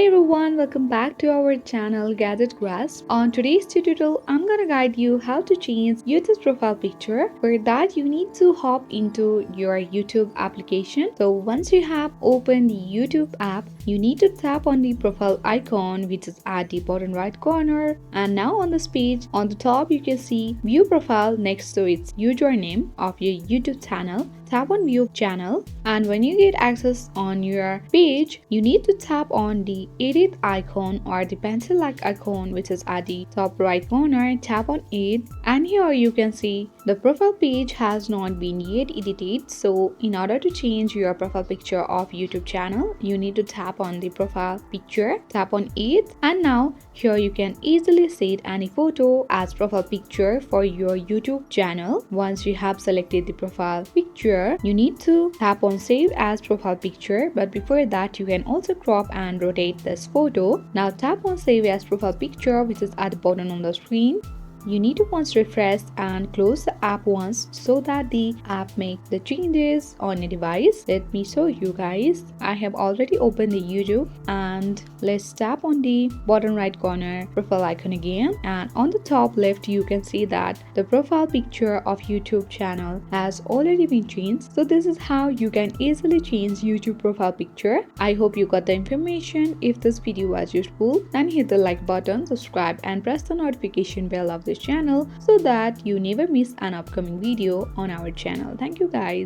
Hi everyone, welcome back to our channel Gadget Grasp. On today's tutorial, I'm gonna guide you how to change YouTube's profile picture. For that, you need to hop into your YouTube application. So once you have opened the YouTube app, you need to tap on the profile icon which is at the bottom right corner. And now on this page, on the top you can see view profile next to its username of your YouTube channel. Tap on view channel, and when you get access on your page, you need to tap on the edit icon or the pencil like icon which is at the top right corner. Tap on it, and here you can see the profile page has not been yet edited. So in order to change your profile picture of YouTube channel, you need to tap on the profile picture, tap on it, and now here you can easily set any photo as profile picture for your YouTube channel. Once you have selected the profile picture, you need to tap on save as profile picture, but before that you can also crop and rotate this photo. Now tap on save as profile picture which is at the bottom on the screen. You need to once refresh and close the app once so that the app makes the changes on your device. Let me show you guys. I have already opened the YouTube, and let's tap on the bottom right corner profile icon again, and on the top left you can see that the profile picture of YouTube channel has already been changed. So this is how you can easily change YouTube profile picture. I hope you got the information. If this video was useful, then hit the like button, subscribe and press the notification bell of this channel so that you never miss an upcoming video on our channel. Thank you guys.